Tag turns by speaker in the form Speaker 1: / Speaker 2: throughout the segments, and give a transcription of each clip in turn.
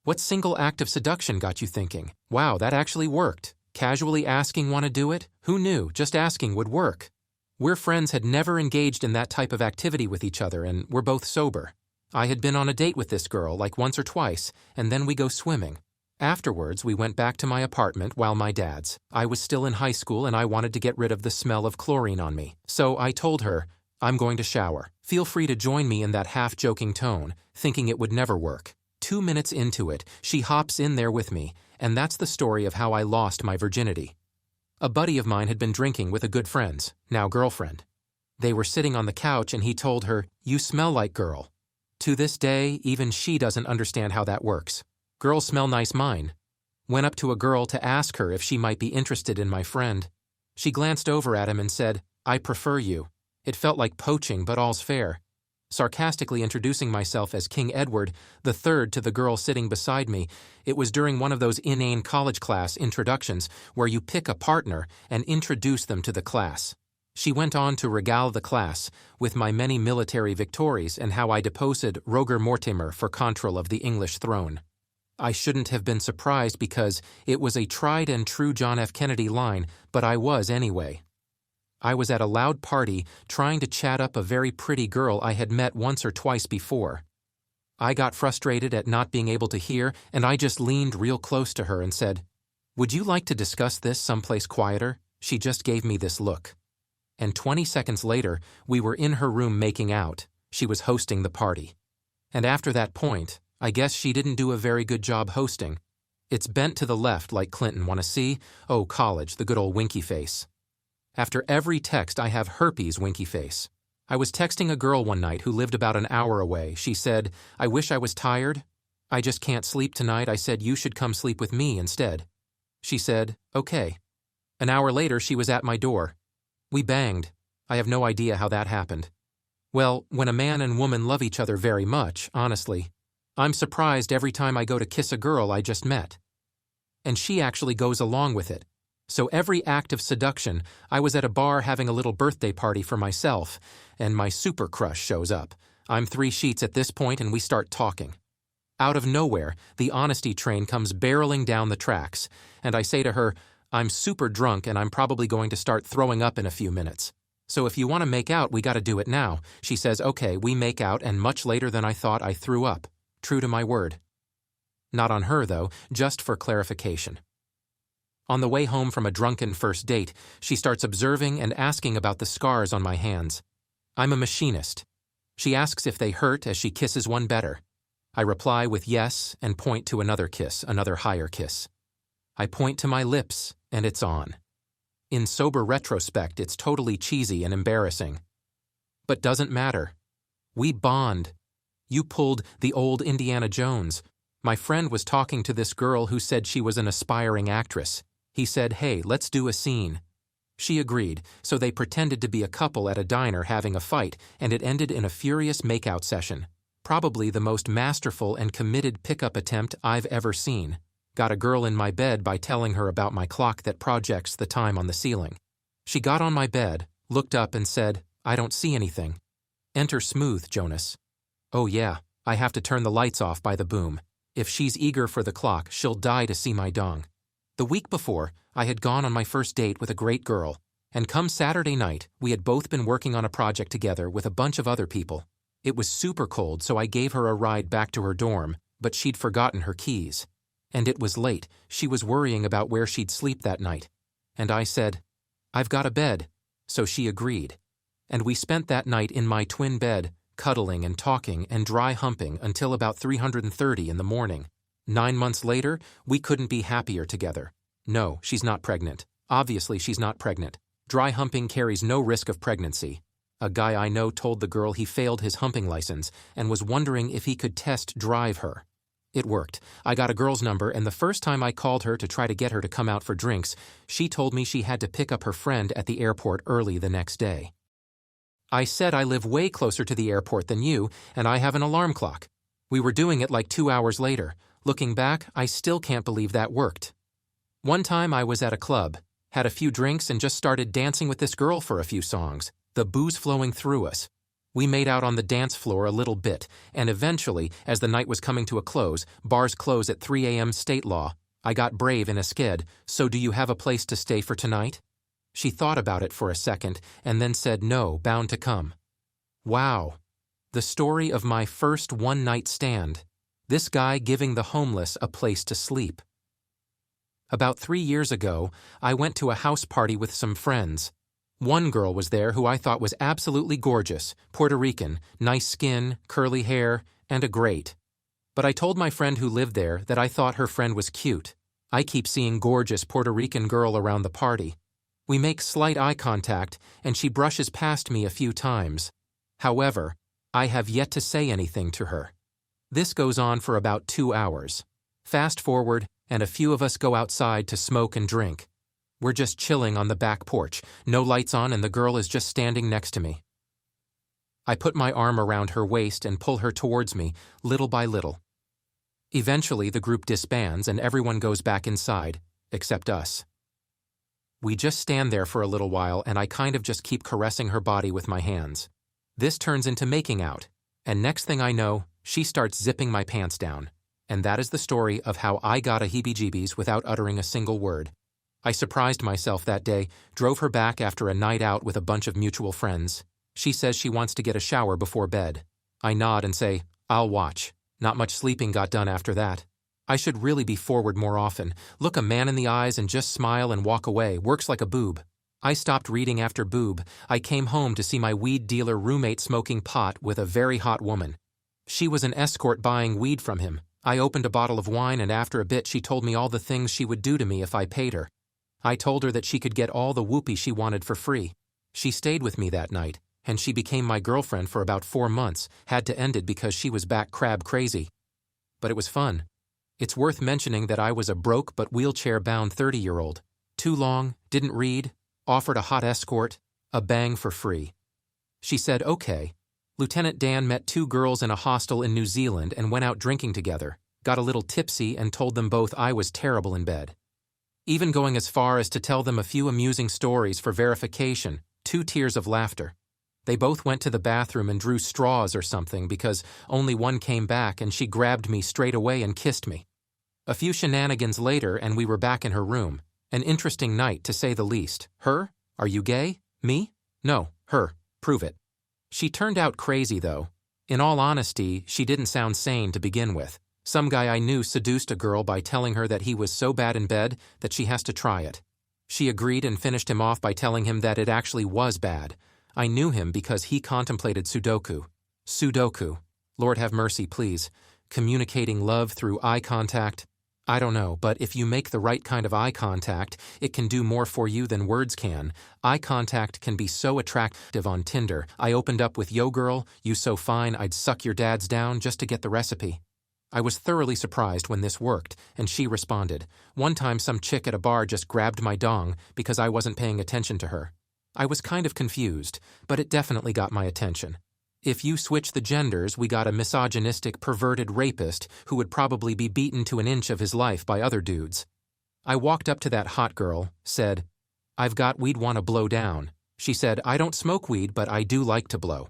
Speaker 1: What single act of seduction got you thinking, wow, that actually worked? Casually asking wanna do it? Who knew just asking would work? We're friends had never engaged in that type of activity with each other, and we're both sober. I had been on a date with this girl like once or twice, and then we go swimming. Afterwards, we went back to my apartment while my dad's. I was still in high school and I wanted to get rid of the smell of chlorine on me. So I told her, I'm going to shower. Feel free to join me in that half-joking tone, thinking it would never work. 2 minutes into it, she hops in there with me, and that's the story of how I lost my virginity. A buddy of mine had been drinking with a good friend's, now girlfriend. They were sitting on the couch and he told her, "You smell like girl." To this day, even she doesn't understand how that works. Girls smell nice mine. Went up to a girl to ask her if she might be interested in my friend. She glanced over at him and said, "I prefer you." It felt like poaching, but all's fair. Sarcastically introducing myself as King Edward III to the girl sitting beside me, it was during one of those inane college class introductions where you pick a partner and introduce them to the class. She went on to regale the class with my many military victories and how I deposed Roger Mortimer for control of the English throne. I shouldn't have been surprised because it was a tried and true John F. Kennedy line, but I was anyway. I was at a loud party trying to chat up a very pretty girl I had met once or twice before. I got frustrated at not being able to hear, and I just leaned real close to her and said, "Would you like to discuss this someplace quieter?" She just gave me this look. And 20 seconds later, we were in her room making out. She was hosting the party. And after that point, I guess she didn't do a very good job hosting. It's bent to the left like Clinton, wanna see? Oh, college, the good old winky face. After every text, I have herpes winky face. I was texting a girl one night who lived about an hour away. She said, "I wish I was tired. I just can't sleep tonight." I said, "You should come sleep with me instead." She said, "Okay." An hour later, she was at my door. We banged. I have no idea how that happened. Well, when a man and woman love each other very much, honestly, I'm surprised every time I go to kiss a girl I just met. And she actually goes along with it. So every act of seduction, I was at a bar having a little birthday party for myself, and my super crush shows up. I'm 3 sheets at this point and we start talking. Out of nowhere, the honesty train comes barreling down the tracks, and I say to her, "I'm super drunk and I'm probably going to start throwing up in a few minutes. So if you want to make out, we gotta do it now." She says, "Okay," we make out, and much later than I thought, I threw up. True to my word. Not on her, though, just for clarification. On the way home from a drunken first date, she starts observing and asking about the scars on my hands. I'm a machinist. She asks if they hurt as she kisses one better. I reply with yes and point to another kiss, another higher kiss. I point to my lips, and it's on. In sober retrospect, it's totally cheesy and embarrassing. But doesn't matter. We bond. You pulled the old Indiana Jones. My friend was talking to this girl who said she was an aspiring actress. He said, "Hey, let's do a scene." She agreed, so they pretended to be a couple at a diner having a fight, and it ended in a furious makeout session. Probably the most masterful and committed pickup attempt I've ever seen. Got a girl in my bed by telling her about my clock that projects the time on the ceiling. She got on my bed, looked up and said, "I don't see anything." Enter Smooth Jonas. Oh yeah, I have to turn the lights off by the boom. If she's eager for the clock, she'll die to see my dong. The week before, I had gone on my first date with a great girl, and come Saturday night, we had both been working on a project together with a bunch of other people. It was super cold, so I gave her a ride back to her dorm, but she'd forgotten her keys. And it was late. She was worrying about where she'd sleep that night. And I said, "I've got a bed." So she agreed. And we spent that night in my twin bed, cuddling and talking and dry humping until about 3:30 in the morning. 9 months later, we couldn't be happier together. No, she's not pregnant. Obviously, she's not pregnant. Dry humping carries no risk of pregnancy. A guy I know told the girl he failed his humping license and was wondering if he could test drive her. It worked. I got a girl's number, and the first time I called her to try to get her to come out for drinks, she told me she had to pick up her friend at the airport early the next day. I said I live way closer to the airport than you, and I have an alarm clock. We were doing it like 2 hours later. Looking back, I still can't believe that worked. One time I was at a club, had a few drinks and just started dancing with this girl for a few songs, the booze flowing through us. We made out on the dance floor a little bit, and eventually, as the night was coming to a close, bars close at 3 a.m. state law, I got brave and asked, "So do you have a place to stay for tonight?" She thought about it for a second, and then said no, bound to come. Wow. The story of my first one-night stand. This guy giving the homeless a place to sleep. About 3 years ago, I went to a house party with some friends. One girl was there who I thought was absolutely gorgeous, Puerto Rican, nice skin, curly hair, and a great. But I told my friend who lived there that I thought her friend was cute. I keep seeing gorgeous Puerto Rican girl around the party. We make slight eye contact, and she brushes past me a few times. However, I have yet to say anything to her. This goes on for about 2 hours. Fast forward, and a few of us go outside to smoke and drink. We're just chilling on the back porch, no lights on, and the girl is just standing next to me. I put my arm around her waist and pull her towards me, little by little. Eventually, the group disbands and everyone goes back inside, except us. We just stand there for a little while, and I kind of just keep caressing her body with my hands. This turns into making out, and next thing I know, she starts zipping my pants down. And that is the story of how I got a heebie-jeebies without uttering a single word. I surprised myself that day, drove her back after a night out with a bunch of mutual friends. She says she wants to get a shower before bed. I nod and say, "I'll watch." Not much sleeping got done after that. I should really be forward more often, look a man in the eyes and just smile and walk away, works like a boob. I stopped reading after boob. I came home to see my weed dealer roommate smoking pot with a very hot woman. She was an escort buying weed from him. I opened a bottle of wine, and after a bit she told me all the things she would do to me if I paid her. I told her that she could get all the whoopee she wanted for free. She stayed with me that night, and she became my girlfriend for about 4 months, had to end it because she was back crab crazy. But it was fun. It's worth mentioning that I was a broke but wheelchair-bound 30-year-old. Too long, didn't read, offered a hot escort, a bang for free. She said, "Okay." Lieutenant Dan met 2 girls in a hostel in New Zealand and went out drinking together, got a little tipsy and told them both I was terrible in bed. Even going as far as to tell them a few amusing stories for verification, 2 tears of laughter. They both went to the bathroom and drew straws or something because only one came back, and she grabbed me straight away and kissed me. A few shenanigans later and we were back in her room. An interesting night, to say the least. Her? Are you gay? Me? No, her. Prove it. She turned out crazy, though. In all honesty, she didn't sound sane to begin with. Some guy I knew seduced a girl by telling her that he was so bad in bed that she has to try it. She agreed and finished him off by telling him that it actually was bad. I knew him because he contemplated Sudoku. Sudoku. Lord have mercy, please. Communicating love through eye contact. I don't know, but if you make the right kind of eye contact, it can do more for you than words can. Eye contact can be so attractive on Tinder. I opened up with, "Yo girl, you so fine I'd suck your dad's down," just to get the recipe. I was thoroughly surprised when this worked, and she responded. One time some chick at a bar just grabbed my dong because I wasn't paying attention to her. I was kind of confused, but it definitely got my attention. If you switch the genders, we got a misogynistic, perverted rapist who would probably be beaten to an inch of his life by other dudes. I walked up to that hot girl, said, "I've got weed, wanna blow down." She said, "I don't smoke weed, but I do like to blow."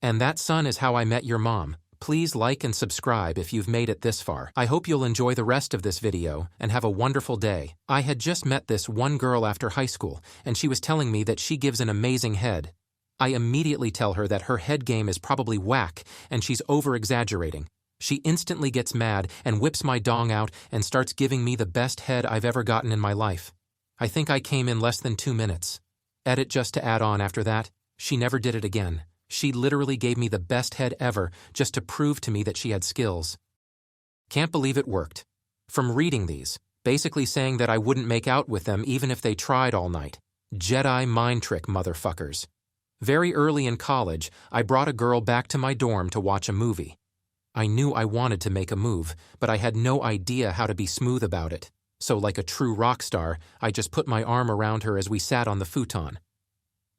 Speaker 1: And that, son, is how I met your mom. Please like and subscribe if you've made it this far. I hope you'll enjoy the rest of this video and have a wonderful day. I had just met this one girl after high school, and she was telling me that she gives an amazing head. I immediately tell her that her head game is probably whack and she's over-exaggerating. She instantly gets mad and whips my dong out and starts giving me the best head I've ever gotten in my life. I think I came in less than 2 minutes. Edit just to add on after that, she never did it again. She literally gave me the best head ever just to prove to me that she had skills. Can't believe it worked. From reading these, basically saying that I wouldn't make out with them even if they tried all night. Jedi mind trick, motherfuckers. Very early in college, I brought a girl back to my dorm to watch a movie. I knew I wanted to make a move, but I had no idea how to be smooth about it. So like a true rock star, I just put my arm around her as we sat on the futon.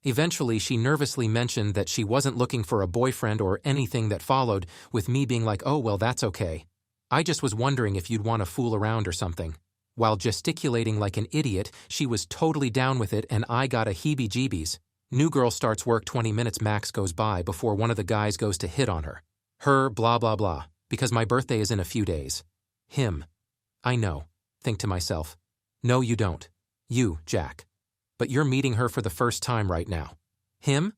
Speaker 1: Eventually, she nervously mentioned that she wasn't looking for a boyfriend or anything that followed, with me being like, "Oh, well, that's okay. I just was wondering if you'd want to fool around or something." While gesticulating like an idiot, she was totally down with it and I got a heebie-jeebies. New girl starts work 20 minutes max goes by before one of the guys goes to hit on her. Her, blah blah blah, because my birthday is in a few days. Him. I know. Think to myself. No, you don't. You, Jack. But you're meeting her for the first time right now. Him?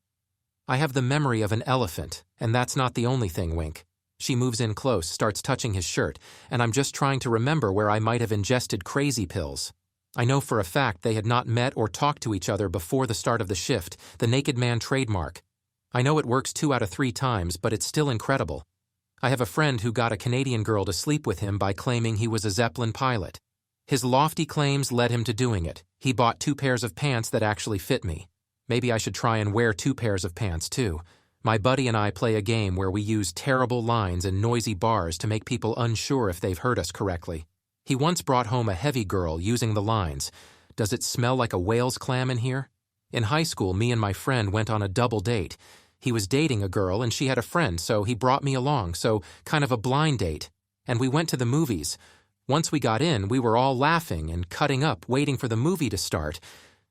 Speaker 1: I have the memory of an elephant, and that's not the only thing, wink. She moves in close, starts touching his shirt, and I'm just trying to remember where I might have ingested crazy pills. I know for a fact they had not met or talked to each other before the start of the shift, the naked man trademark. I know it works 2 out of 3 times, but it's still incredible. I have a friend who got a Canadian girl to sleep with him by claiming he was a Zeppelin pilot. His lofty claims led him to doing it. He bought 2 pairs of pants that actually fit me. Maybe I should try and wear 2 pairs of pants too. My buddy and I play a game where we use terrible lines and noisy bars to make people unsure if they've heard us correctly. He once brought home a heavy girl using the lines, "Does it smell like a whale's clam in here?" In high school, me and my friend went on a double date. He was dating a girl and she had a friend, so he brought me along, so kind of a blind date. And we went to the movies. Once we got in, we were all laughing and cutting up, waiting for the movie to start.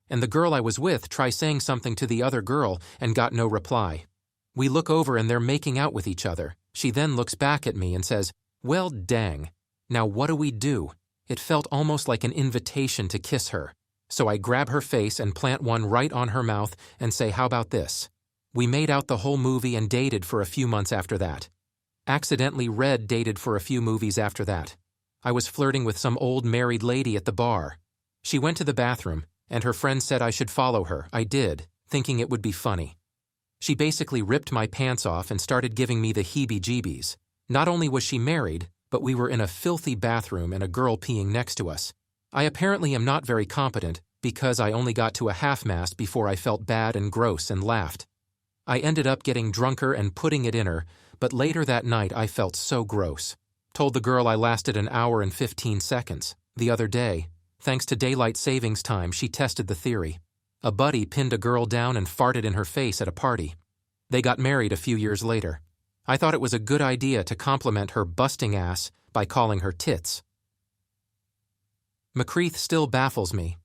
Speaker 1: And the girl I was with tried saying something to the other girl and got no reply. We look over and they're making out with each other. She then looks back at me and says, "Well, dang. Now what do we do?" It felt almost like an invitation to kiss her. So I grab her face and plant one right on her mouth and say, "How about this?" We made out the whole movie and dated for a few months after that. Accidentally Red dated for a few movies after that. I was flirting with some old married lady at the bar. She went to the bathroom, and her friend said I should follow her. I did, thinking it would be funny. She basically ripped my pants off and started giving me the heebie-jeebies. Not only was she married, but we were in a filthy bathroom and a girl peeing next to us. I apparently am not very competent because I only got to a half-mast before I felt bad and gross and laughed. I ended up getting drunker and putting it in her, but later that night I felt so gross. Told the girl I lasted an hour and 15 seconds. The other day, thanks to daylight savings time, she tested the theory. A buddy pinned a girl down and farted in her face at a party. They got married a few years later. I thought it was a good idea to compliment her busting ass by calling her tits. McCreath still baffles me.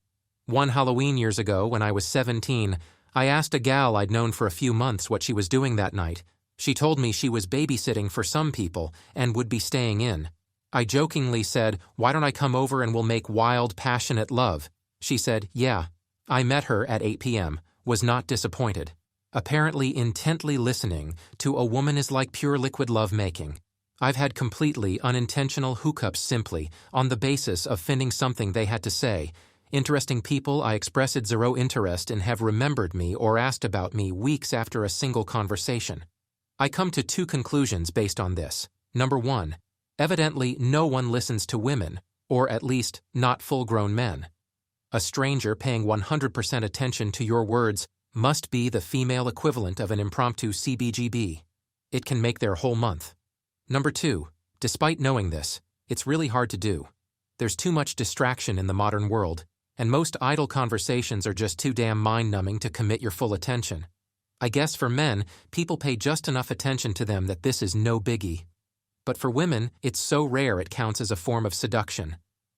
Speaker 1: One Halloween years ago, when I was 17, I asked a gal I'd known for a few months what she was doing that night. She told me she was babysitting for some people and would be staying in. I jokingly said, "Why don't I come over and we'll make wild, passionate love?" She said, "Yeah." I met her at 8 p.m., was not disappointed. Apparently intently listening to a woman is like pure liquid love-making. I've had completely unintentional hookups simply on the basis of finding something they had to say. Interesting people I expressed zero interest in have remembered me or asked about me weeks after a single conversation. I come to 2 conclusions based on this. Number 1, evidently no one listens to women, or at least not full-grown men. A stranger paying 100% attention to your words must be the female equivalent of an impromptu CBGB. It can make their whole month. Number 2, despite knowing this, it's really hard to do. There's too much distraction in the modern world, and most idle conversations are just too damn mind-numbing to commit your full attention. I guess for men, people pay just enough attention to them that this is no biggie. But for women, it's so rare it counts as a form of seduction.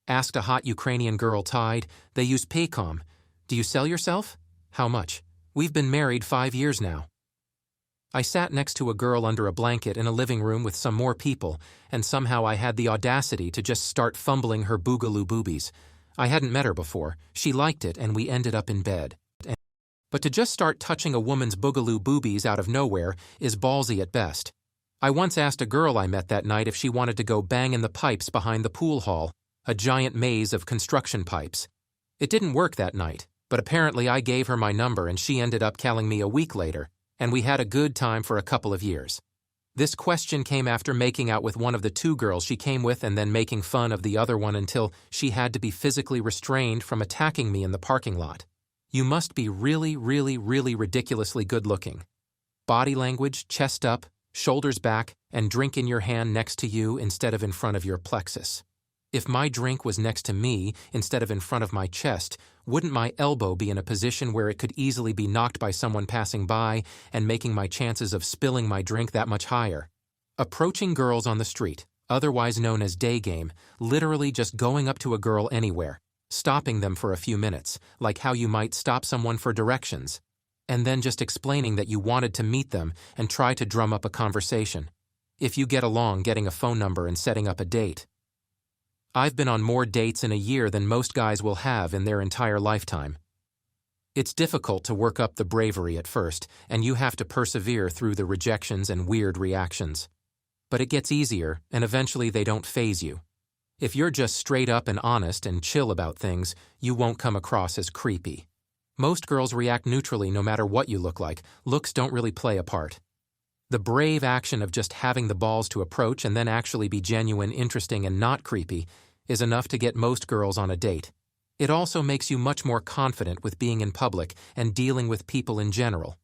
Speaker 1: Asked a hot Ukrainian girl tied, they use Paycom. "Do you sell yourself?" "How much?" "We've been married 5 years now." I sat next to a girl under a blanket in a living room with some more people, and somehow I had the audacity to just start fumbling her boogaloo boobies. I hadn't met her before. She liked it, and we ended up in bed. But to just start touching a woman's boogaloo boobies out of nowhere is ballsy at best. I once asked a girl I met that night if she wanted to go bang in the pipes behind the pool hall, a giant maze of construction pipes. It didn't work that night, but apparently I gave her my number and she ended up calling me a week later, and we had a good time for a couple of years. This question came after making out with one of the 2 girls she came with and then making fun of the other one until she had to be physically restrained from attacking me in the parking lot. You must be really, really, really ridiculously good-looking. Body language, chest up, shoulders back, and drink in your hand next to you instead of in front of your plexus. If my drink was next to me instead of in front of my chest, wouldn't my elbow be in a position where it could easily be knocked by someone passing by and making my chances of spilling my drink that much higher? Approaching girls on the street, otherwise known as day game, literally just going up to a girl anywhere, stopping them for a few minutes, like how you might stop someone for directions. and then just explaining that you wanted to meet them and try to drum up a conversation. If you get along, getting a phone number and setting up a date. I've been on more dates in a year than most guys will have in their entire lifetime. It's difficult to work up the bravery at first, and you have to persevere through the rejections and weird reactions. But it gets easier, and eventually they don't faze you. If you're just straight up and honest and chill about things, you won't come across as creepy. Most girls react neutrally no matter what you look like. Looks don't really play a part. The brave action of just having the balls to approach and then actually be genuine, interesting, and not creepy is enough to get most girls on a date. It also makes you much more confident with being in public and dealing with people in general.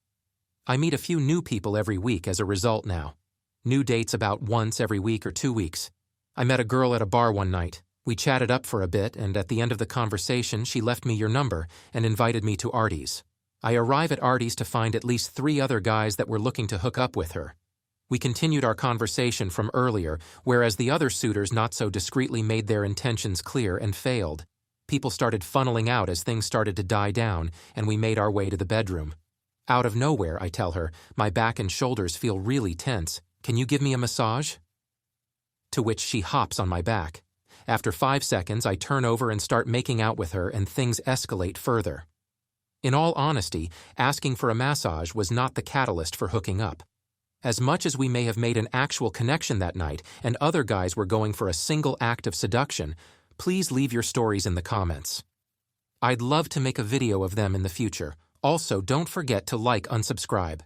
Speaker 1: I meet a few new people every week as a result now. New dates about once every week or 2 weeks. I met a girl at a bar one night. We chatted up for a bit, and at the end of the conversation, she left me your number and invited me to Artie's. I arrive at Artie's to find at least 3 other guys that were looking to hook up with her. We continued our conversation from earlier, whereas the other suitors not so discreetly made their intentions clear and failed. People started funneling out as things started to die down, and we made our way to the bedroom. Out of nowhere, I tell her, my back and shoulders feel really tense. Can you give me a massage? To which she hops on my back. After 5 seconds, I turn over and start making out with her, and things escalate further. In all honesty, asking for a massage was not the catalyst for hooking up. As much as we may have made an actual connection that night, and other guys were going for a single act of seduction, please leave your stories in the comments. I'd love to make a video of them in the future. Also, don't forget to like, unsubscribe.